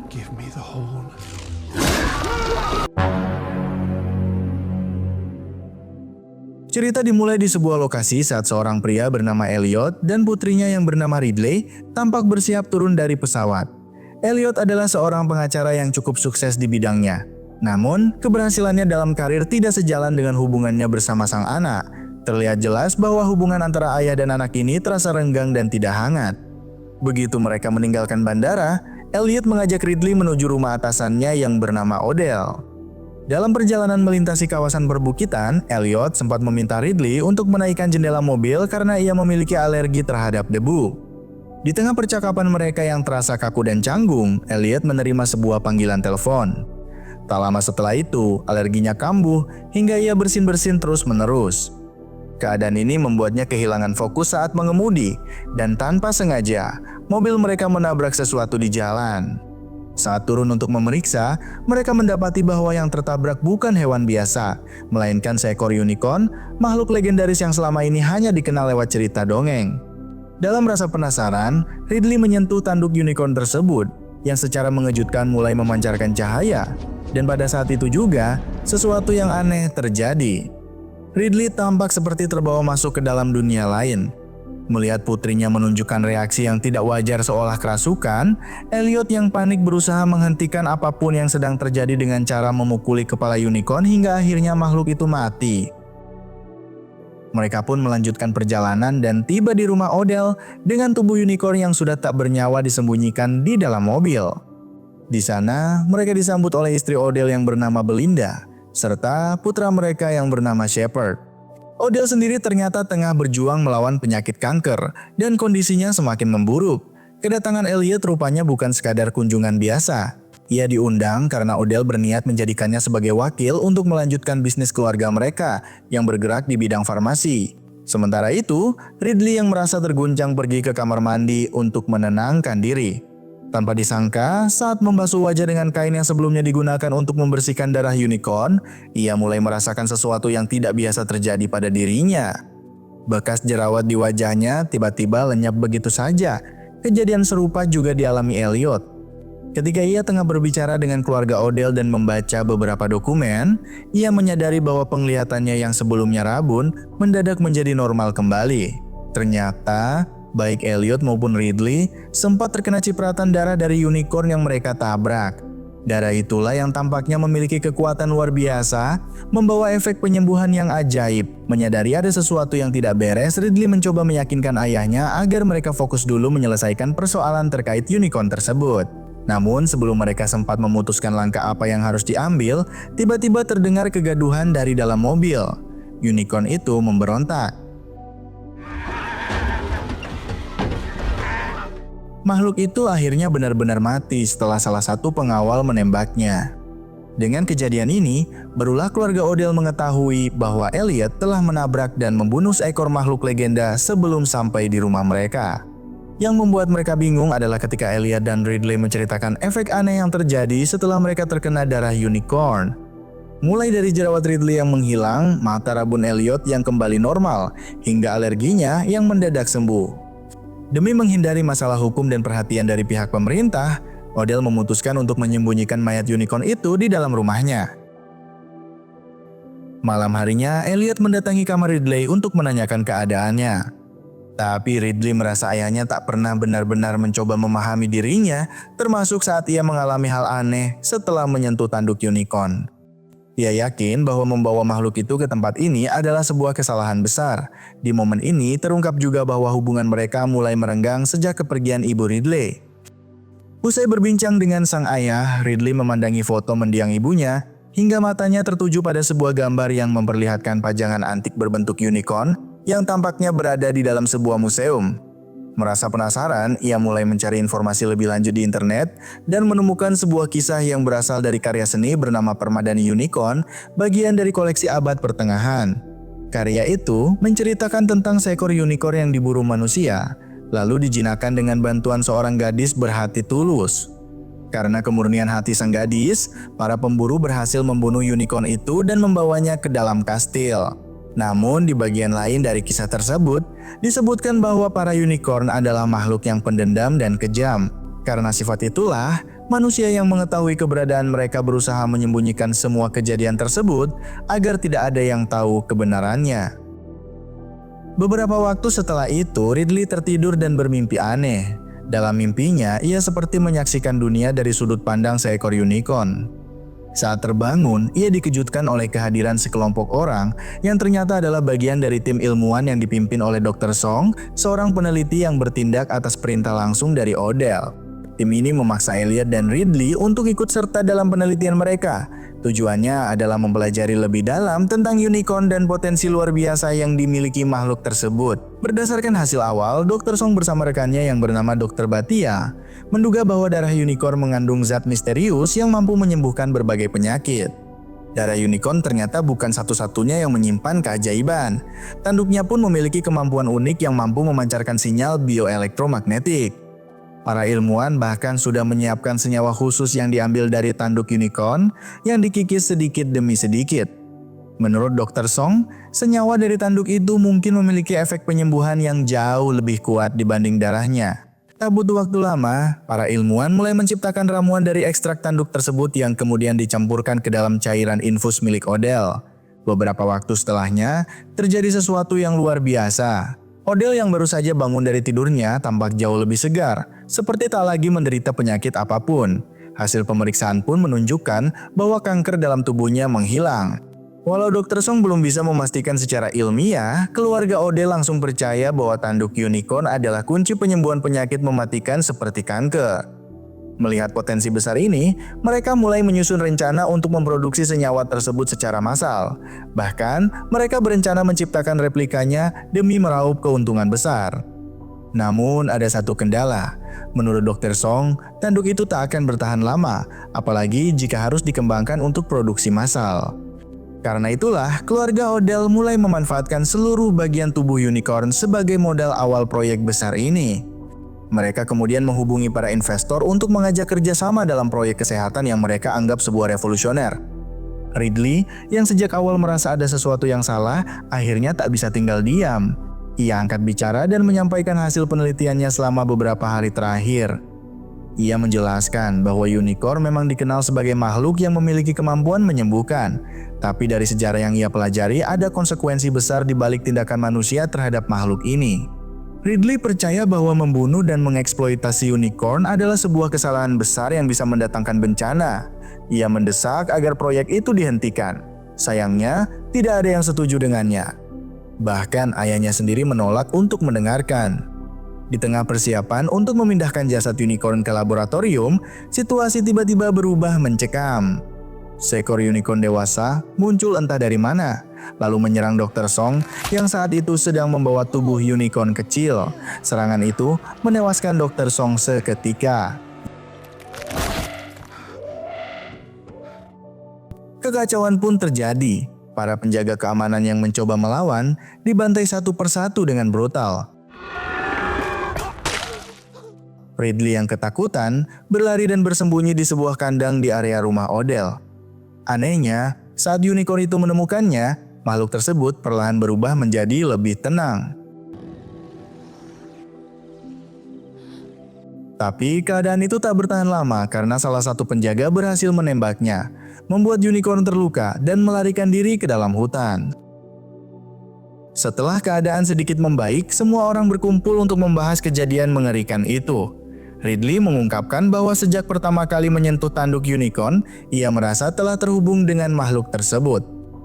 Give me the horn. Cerita dimulai di sebuah lokasi saat seorang pria bernama Elliot dan putrinya yang bernama Ridley tampak bersiap turun dari pesawat. Elliot adalah seorang pengacara yang cukup sukses di bidangnya. Namun, keberhasilannya dalam karir tidak sejalan dengan hubungannya bersama sang anak. Terlihat jelas bahwa hubungan antara ayah dan anak ini terasa renggang dan tidak hangat. Begitu mereka meninggalkan bandara, Elliot mengajak Ridley menuju rumah atasannya yang bernama Odell. Dalam perjalanan melintasi kawasan perbukitan, Elliot sempat meminta Ridley untuk menaikkan jendela mobil karena ia memiliki alergi terhadap debu. Di tengah percakapan mereka yang terasa kaku dan canggung, Elliot menerima sebuah panggilan telepon. Tak lama setelah itu, alerginya kambuh hingga ia bersin-bersin terus-menerus. Keadaan ini membuatnya kehilangan fokus saat mengemudi, dan tanpa sengaja, mobil mereka menabrak sesuatu di jalan. Saat turun untuk memeriksa, mereka mendapati bahwa yang tertabrak bukan hewan biasa, melainkan seekor unicorn, makhluk legendaris yang selama ini hanya dikenal lewat cerita dongeng. Dalam rasa penasaran, Ridley menyentuh tanduk unicorn tersebut, yang secara mengejutkan mulai memancarkan cahaya. Dan pada saat itu juga, sesuatu yang aneh terjadi. Ridley tampak seperti terbawa masuk ke dalam dunia lain. Melihat putrinya menunjukkan reaksi yang tidak wajar seolah kerasukan, Elliot yang panik berusaha menghentikan apapun yang sedang terjadi dengan cara memukuli kepala unicorn hingga akhirnya makhluk itu mati. Mereka pun melanjutkan perjalanan dan tiba di rumah Odell dengan tubuh unicorn yang sudah tak bernyawa disembunyikan di dalam mobil. Di sana, mereka disambut oleh istri Odell yang bernama Belinda, serta putra mereka yang bernama Shepard. Odell sendiri ternyata tengah berjuang melawan penyakit kanker dan kondisinya semakin memburuk. Kedatangan Elliot rupanya bukan sekadar kunjungan biasa. Ia diundang karena Odell berniat menjadikannya sebagai wakil untuk melanjutkan bisnis keluarga mereka yang bergerak di bidang farmasi. Sementara itu, Ridley yang merasa terguncang pergi ke kamar mandi untuk menenangkan diri. Tanpa disangka, saat membasuh wajah dengan kain yang sebelumnya digunakan untuk membersihkan darah unicorn, ia mulai merasakan sesuatu yang tidak biasa terjadi pada dirinya. Bekas jerawat di wajahnya tiba-tiba lenyap begitu saja. Kejadian serupa juga dialami Elliot. Ketika ia tengah berbicara dengan keluarga Odell dan membaca beberapa dokumen, ia menyadari bahwa penglihatannya yang sebelumnya rabun mendadak menjadi normal kembali. Ternyata, baik Elliot maupun Ridley sempat terkena cipratan darah dari unicorn yang mereka tabrak. Darah itulah yang tampaknya memiliki kekuatan luar biasa, membawa efek penyembuhan yang ajaib. Menyadari ada sesuatu yang tidak beres, Ridley mencoba meyakinkan ayahnya agar mereka fokus dulu menyelesaikan persoalan terkait unicorn tersebut. Namun sebelum mereka sempat memutuskan langkah apa yang harus diambil, tiba-tiba terdengar kegaduhan dari dalam mobil. Unicorn itu memberontak. Makhluk itu akhirnya benar-benar mati setelah salah satu pengawal menembaknya. Dengan kejadian ini, barulah keluarga Odell mengetahui bahwa Elliot telah menabrak dan membunuh seekor makhluk legenda sebelum sampai di rumah mereka. Yang membuat mereka bingung adalah ketika Elliot dan Ridley menceritakan efek aneh yang terjadi setelah mereka terkena darah unicorn. Mulai dari jerawat Ridley yang menghilang, mata rabun Elliot yang kembali normal, hingga alerginya yang mendadak sembuh. Demi menghindari masalah hukum dan perhatian dari pihak pemerintah, Odell memutuskan untuk menyembunyikan mayat unicorn itu di dalam rumahnya. Malam harinya, Elliot mendatangi kamar Ridley untuk menanyakan keadaannya. Tapi Ridley merasa ayahnya tak pernah benar-benar mencoba memahami dirinya, termasuk saat ia mengalami hal aneh setelah menyentuh tanduk unicorn. Ia yakin bahwa membawa makhluk itu ke tempat ini adalah sebuah kesalahan besar. Di momen ini terungkap juga bahwa hubungan mereka mulai merenggang sejak kepergian ibu Ridley. Usai berbincang dengan sang ayah, Ridley memandangi foto mendiang ibunya hingga matanya tertuju pada sebuah gambar yang memperlihatkan pajangan antik berbentuk unicorn yang tampaknya berada di dalam sebuah museum. Merasa penasaran, ia mulai mencari informasi lebih lanjut di internet dan menemukan sebuah kisah yang berasal dari karya seni bernama Permadani Unicorn, bagian dari koleksi abad pertengahan. Karya itu menceritakan tentang seekor unicorn yang diburu manusia, lalu dijinakkan dengan bantuan seorang gadis berhati tulus. Karena kemurnian hati sang gadis, para pemburu berhasil membunuh unicorn itu dan membawanya ke dalam kastil. Namun di bagian lain dari kisah tersebut, disebutkan bahwa para unicorn adalah makhluk yang pendendam dan kejam. Karena sifat itulah, manusia yang mengetahui keberadaan mereka berusaha menyembunyikan semua kejadian tersebut agar tidak ada yang tahu kebenarannya. Beberapa waktu setelah itu, Ridley tertidur dan bermimpi aneh. Dalam mimpinya, ia seperti menyaksikan dunia dari sudut pandang seekor unicorn. Saat terbangun, ia dikejutkan oleh kehadiran sekelompok orang yang ternyata adalah bagian dari tim ilmuwan yang dipimpin oleh Dr. Song, seorang peneliti yang bertindak atas perintah langsung dari Odell. Tim ini memaksa Elliot dan Ridley untuk ikut serta dalam penelitian mereka. Tujuannya adalah mempelajari lebih dalam tentang unicorn dan potensi luar biasa yang dimiliki makhluk tersebut. Berdasarkan hasil awal, Dr. Song bersama rekannya yang bernama Dr. Batia menduga bahwa darah unicorn mengandung zat misterius yang mampu menyembuhkan berbagai penyakit. Darah unicorn ternyata bukan satu-satunya yang menyimpan keajaiban. Tanduknya pun memiliki kemampuan unik yang mampu memancarkan sinyal bioelektromagnetik. Para ilmuwan bahkan sudah menyiapkan senyawa khusus yang diambil dari tanduk unicorn yang dikikis sedikit demi sedikit. Menurut Dr. Song, senyawa dari tanduk itu mungkin memiliki efek penyembuhan yang jauh lebih kuat dibanding darahnya. Tak butuh waktu lama, para ilmuwan mulai menciptakan ramuan dari ekstrak tanduk tersebut yang kemudian dicampurkan ke dalam cairan infus milik Odell. Beberapa waktu setelahnya, terjadi sesuatu yang luar biasa. Odell yang baru saja bangun dari tidurnya tampak jauh lebih segar, seperti tak lagi menderita penyakit apapun. Hasil pemeriksaan pun menunjukkan bahwa kanker dalam tubuhnya menghilang. Walau Dr. Song belum bisa memastikan secara ilmiah, keluarga Odell langsung percaya bahwa tanduk unicorn adalah kunci penyembuhan penyakit mematikan seperti kanker. Melihat potensi besar ini, mereka mulai menyusun rencana untuk memproduksi senyawa tersebut secara massal. Bahkan, mereka berencana menciptakan replikanya demi meraup keuntungan besar. Namun, ada satu kendala. Menurut Dr. Song, tanduk itu tak akan bertahan lama, apalagi jika harus dikembangkan untuk produksi massal. Karena itulah, keluarga Odell mulai memanfaatkan seluruh bagian tubuh unicorn sebagai modal awal proyek besar ini. Mereka kemudian menghubungi para investor untuk mengajak kerjasama dalam proyek kesehatan yang mereka anggap sebuah revolusioner. Ridley, yang sejak awal merasa ada sesuatu yang salah, akhirnya tak bisa tinggal diam. Ia angkat bicara dan menyampaikan hasil penelitiannya selama beberapa hari terakhir. Ia menjelaskan bahwa unicorn memang dikenal sebagai makhluk yang memiliki kemampuan menyembuhkan. Tapi dari sejarah yang ia pelajari, ada konsekuensi besar di balik tindakan manusia terhadap makhluk ini. Ridley percaya bahwa membunuh dan mengeksploitasi unicorn adalah sebuah kesalahan besar yang bisa mendatangkan bencana. Ia mendesak agar proyek itu dihentikan. Sayangnya, tidak ada yang setuju dengannya. Bahkan ayahnya sendiri menolak untuk mendengarkan. Di tengah persiapan untuk memindahkan jasad unicorn ke laboratorium, situasi tiba-tiba berubah mencekam. Seekor unicorn dewasa muncul entah dari mana, lalu menyerang Dr. Song yang saat itu sedang membawa tubuh unicorn kecil. Serangan itu menewaskan Dr. Song seketika. Kekacauan pun terjadi. Para penjaga keamanan yang mencoba melawan dibantai satu persatu dengan brutal. Ridley yang ketakutan berlari dan bersembunyi di sebuah kandang di area rumah Odell. Anehnya, saat unicorn itu menemukannya, makhluk tersebut perlahan berubah menjadi lebih tenang. Tapi keadaan itu tak bertahan lama karena salah satu penjaga berhasil menembaknya, membuat unicorn terluka dan melarikan diri ke dalam hutan. Setelah keadaan sedikit membaik, semua orang berkumpul untuk membahas kejadian mengerikan itu. Ridley mengungkapkan bahwa sejak pertama kali menyentuh tanduk unicorn, ia merasa telah terhubung dengan makhluk tersebut.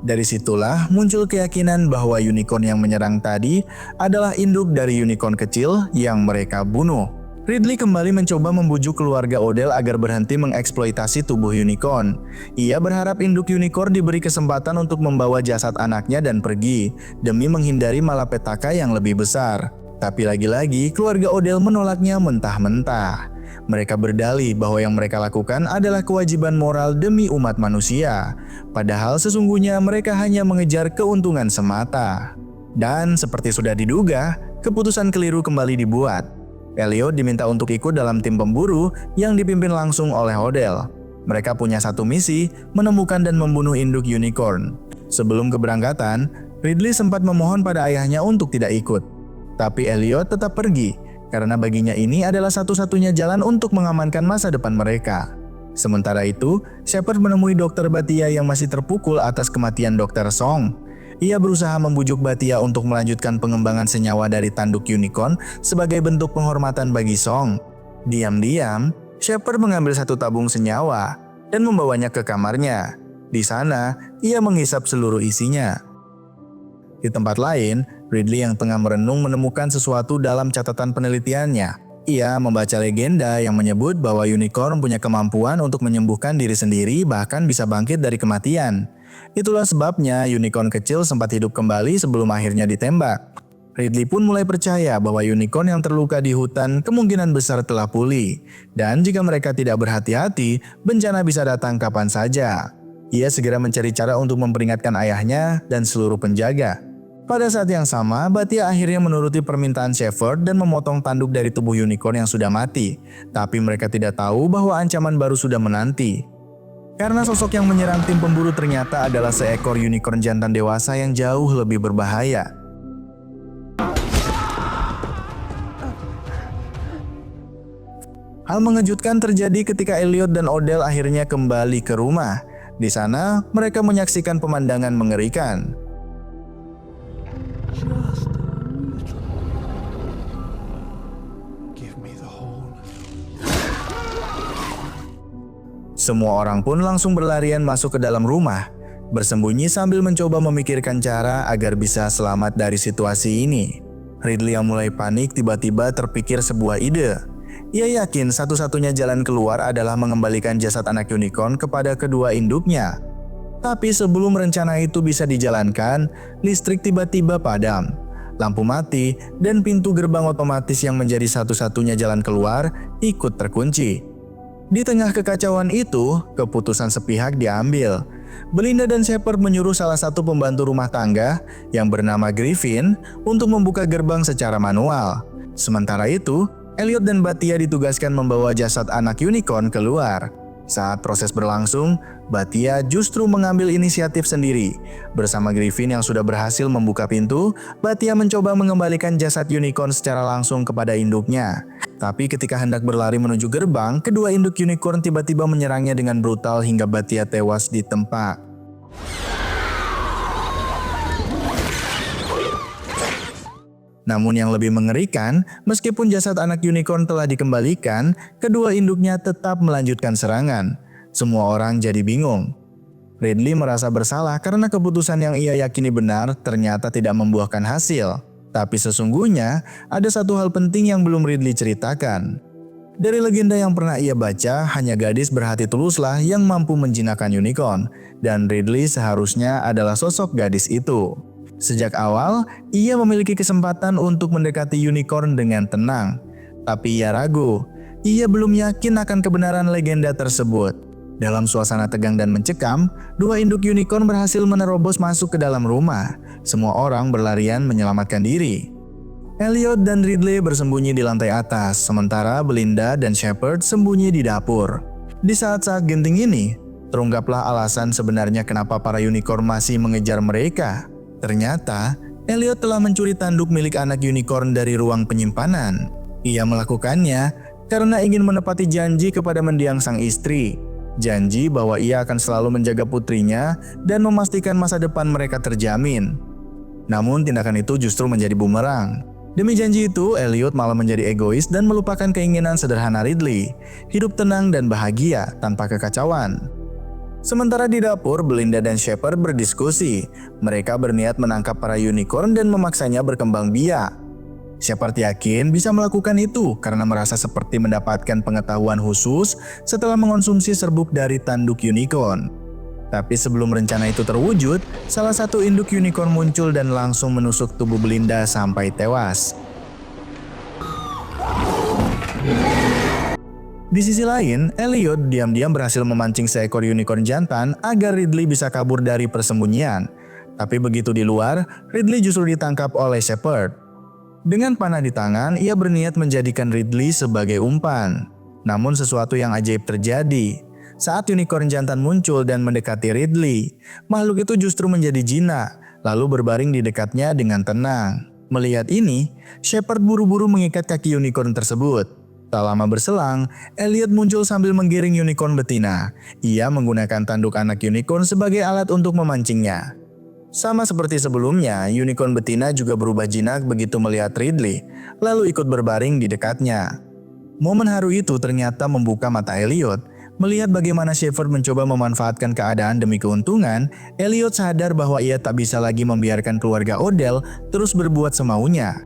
Dari situlah muncul keyakinan bahwa unicorn yang menyerang tadi adalah induk dari unicorn kecil yang mereka bunuh. Ridley kembali mencoba membujuk keluarga Odell agar berhenti mengeksploitasi tubuh unicorn. Ia berharap induk unicorn diberi kesempatan untuk membawa jasad anaknya dan pergi, demi menghindari malapetaka yang lebih besar. Tapi lagi-lagi keluarga Odell menolaknya mentah-mentah. Mereka berdalih bahwa yang mereka lakukan adalah kewajiban moral demi umat manusia. Padahal sesungguhnya mereka hanya mengejar keuntungan semata. Dan seperti sudah diduga, keputusan keliru kembali dibuat. Elliot diminta untuk ikut dalam tim pemburu yang dipimpin langsung oleh Odell. Mereka punya satu misi, menemukan dan membunuh induk unicorn. Sebelum keberangkatan, Ridley sempat memohon pada ayahnya untuk tidak ikut. Tapi Elliot tetap pergi, karena baginya ini adalah satu-satunya jalan untuk mengamankan masa depan mereka. Sementara itu, Shepard menemui Dr. Batia yang masih terpukul atas kematian Dr. Song. Ia berusaha membujuk Batia untuk melanjutkan pengembangan senyawa dari tanduk unicorn sebagai bentuk penghormatan bagi Song. Diam-diam, Shepard mengambil satu tabung senyawa dan membawanya ke kamarnya. Di sana, ia menghisap seluruh isinya. Di tempat lain, Ridley yang tengah merenung menemukan sesuatu dalam catatan penelitiannya. Ia membaca legenda yang menyebut bahwa unicorn punya kemampuan untuk menyembuhkan diri sendiri bahkan bisa bangkit dari kematian. Itulah sebabnya unicorn kecil sempat hidup kembali sebelum akhirnya ditembak. Ridley pun mulai percaya bahwa unicorn yang terluka di hutan kemungkinan besar telah pulih. Dan jika mereka tidak berhati-hati, bencana bisa datang kapan saja. Ia segera mencari cara untuk memperingatkan ayahnya dan seluruh penjaga. Pada saat yang sama, Batia akhirnya menuruti permintaan Shepard dan memotong tanduk dari tubuh unicorn yang sudah mati. Tapi mereka tidak tahu bahwa ancaman baru sudah menanti. Karena sosok yang menyerang tim pemburu ternyata adalah seekor unicorn jantan dewasa yang jauh lebih berbahaya. Hal mengejutkan terjadi ketika Elliot dan Odell akhirnya kembali ke rumah. Di sana, mereka menyaksikan pemandangan mengerikan. Semua orang pun langsung berlarian masuk ke dalam rumah, bersembunyi sambil mencoba memikirkan cara agar bisa selamat dari situasi ini. Ridley yang mulai panik tiba-tiba terpikir sebuah ide. Ia yakin satu-satunya jalan keluar adalah mengembalikan jasad anak unicorn kepada kedua induknya. Tapi sebelum rencana itu bisa dijalankan, listrik tiba-tiba padam. Lampu mati dan pintu gerbang otomatis yang menjadi satu-satunya jalan keluar ikut terkunci. Di tengah kekacauan itu, keputusan sepihak diambil. Belinda dan Shepard menyuruh salah satu pembantu rumah tangga yang bernama Griffin untuk membuka gerbang secara manual. Sementara itu, Elliot dan Batia ditugaskan membawa jasad anak unicorn keluar. Saat proses berlangsung, Batia justru mengambil inisiatif sendiri. Bersama Griffin yang sudah berhasil membuka pintu, Batia mencoba mengembalikan jasad unicorn secara langsung kepada induknya. Tapi ketika hendak berlari menuju gerbang, kedua induk unicorn tiba-tiba menyerangnya dengan brutal hingga Batia tewas di tempat. Namun yang lebih mengerikan, meskipun jasad anak unicorn telah dikembalikan, kedua induknya tetap melanjutkan serangan. Semua orang jadi bingung. Ridley merasa bersalah karena keputusan yang ia yakini benar ternyata tidak membuahkan hasil. Tapi sesungguhnya ada satu hal penting yang belum Ridley ceritakan. Dari legenda yang pernah ia baca, hanya gadis berhati tuluslah yang mampu menjinakkan unicorn, dan Ridley seharusnya adalah sosok gadis itu. Sejak awal, ia memiliki kesempatan untuk mendekati unicorn dengan tenang. Tapi ia ragu, ia belum yakin akan kebenaran legenda tersebut. Dalam suasana tegang dan mencekam, dua induk unicorn berhasil menerobos masuk ke dalam rumah. Semua orang berlarian menyelamatkan diri. Elliot dan Ridley bersembunyi di lantai atas, sementara Belinda dan Shepard sembunyi di dapur. Di saat-saat genting ini, terungkaplah alasan sebenarnya kenapa para unicorn masih mengejar mereka. Ternyata, Elliot telah mencuri tanduk milik anak unicorn dari ruang penyimpanan. Ia melakukannya karena ingin menepati janji kepada mendiang sang istri. Janji bahwa ia akan selalu menjaga putrinya dan memastikan masa depan mereka terjamin. Namun tindakan itu justru menjadi bumerang. Demi janji itu, Elliot malah menjadi egois dan melupakan keinginan sederhana Ridley. Hidup tenang dan bahagia tanpa kekacauan. Sementara di dapur, Belinda dan Shepard berdiskusi. Mereka berniat menangkap para unicorn dan memaksanya berkembang biak. Shepard yakin bisa melakukan itu karena merasa seperti mendapatkan pengetahuan khusus setelah mengonsumsi serbuk dari tanduk unicorn. Tapi sebelum rencana itu terwujud, salah satu induk unicorn muncul dan langsung menusuk tubuh Belinda sampai tewas. Di sisi lain, Elliot diam-diam berhasil memancing seekor unicorn jantan agar Ridley bisa kabur dari persembunyian. Tapi begitu di luar, Ridley justru ditangkap oleh Shepard. Dengan panah di tangan, ia berniat menjadikan Ridley sebagai umpan. Namun sesuatu yang ajaib terjadi. Saat unicorn jantan muncul dan mendekati Ridley, makhluk itu justru menjadi jinak. lalu berbaring di dekatnya dengan tenang. Melihat ini, Shepard buru-buru mengikat kaki unicorn tersebut. Tak lama berselang, Elliot muncul sambil menggiring unicorn betina. Ia menggunakan tanduk anak unicorn sebagai alat untuk memancingnya. Sama seperti sebelumnya, unicorn betina juga berubah jinak begitu melihat Ridley, lalu ikut berbaring di dekatnya. Momen haru itu ternyata membuka mata Elliot. Melihat bagaimana Shepard mencoba memanfaatkan keadaan demi keuntungan, Elliot sadar bahwa ia tak bisa lagi membiarkan keluarga Odell terus berbuat semaunya.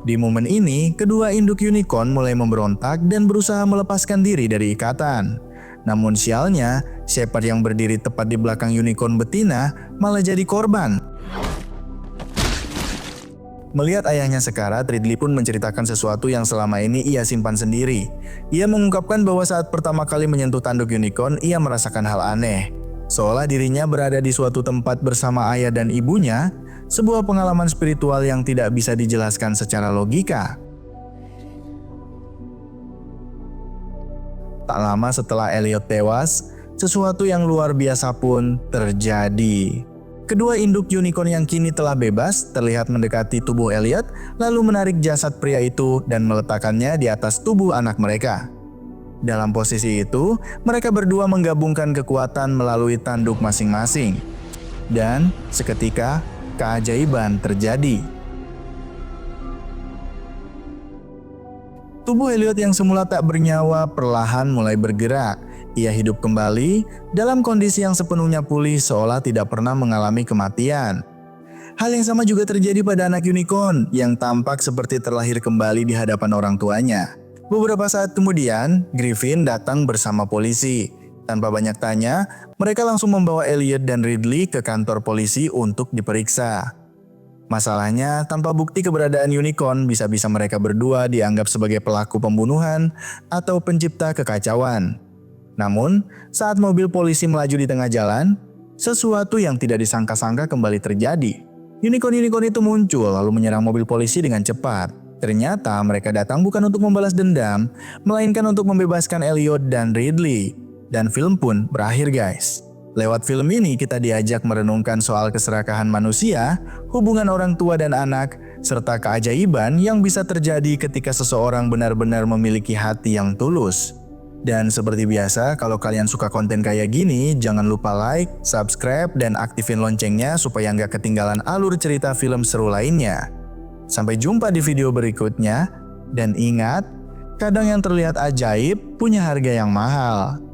Di momen ini, kedua induk unicorn mulai memberontak dan berusaha melepaskan diri dari ikatan. Namun sialnya, Shepard yang berdiri tepat di belakang unicorn betina malah jadi korban. Melihat ayahnya sekarat, Ridley pun menceritakan sesuatu yang selama ini ia simpan sendiri. Ia mengungkapkan bahwa saat pertama kali menyentuh tanduk unicorn, ia merasakan hal aneh. Seolah dirinya berada di suatu tempat bersama ayah dan ibunya, sebuah pengalaman spiritual yang tidak bisa dijelaskan secara logika. Tak lama setelah Elliot tewas, sesuatu yang luar biasa pun terjadi. Kedua induk unicorn yang kini telah bebas terlihat mendekati tubuh Elliot, lalu menarik jasad pria itu dan meletakkannya di atas tubuh anak mereka. Dalam posisi itu, mereka berdua menggabungkan kekuatan melalui tanduk masing-masing. Dan seketika, keajaiban terjadi. Tubuh Elliot yang semula tak bernyawa perlahan mulai bergerak. Ia hidup kembali dalam kondisi yang sepenuhnya pulih seolah tidak pernah mengalami kematian. Hal yang sama juga terjadi pada anak unicorn yang tampak seperti terlahir kembali di hadapan orang tuanya. Beberapa saat kemudian, Griffin datang bersama polisi. Tanpa banyak tanya, mereka langsung membawa Elliot dan Ridley ke kantor polisi untuk diperiksa. Masalahnya, tanpa bukti keberadaan unicorn, bisa-bisa mereka berdua dianggap sebagai pelaku pembunuhan atau pencipta kekacauan. Namun, saat mobil polisi melaju di tengah jalan, sesuatu yang tidak disangka-sangka kembali terjadi. Unicorn-unicorn itu muncul lalu menyerang mobil polisi dengan cepat. Ternyata mereka datang bukan untuk membalas dendam, melainkan untuk membebaskan Elliot dan Ridley. Dan film pun berakhir, guys. Lewat film ini kita diajak merenungkan soal keserakahan manusia, hubungan orang tua dan anak, serta keajaiban yang bisa terjadi ketika seseorang benar-benar memiliki hati yang tulus. Dan seperti biasa, kalau kalian suka konten kayak gini, jangan lupa like, subscribe, dan aktifin loncengnya supaya nggak ketinggalan alur cerita film seru lainnya. Sampai jumpa di video berikutnya, dan ingat, kadang yang terlihat ajaib punya harga yang mahal.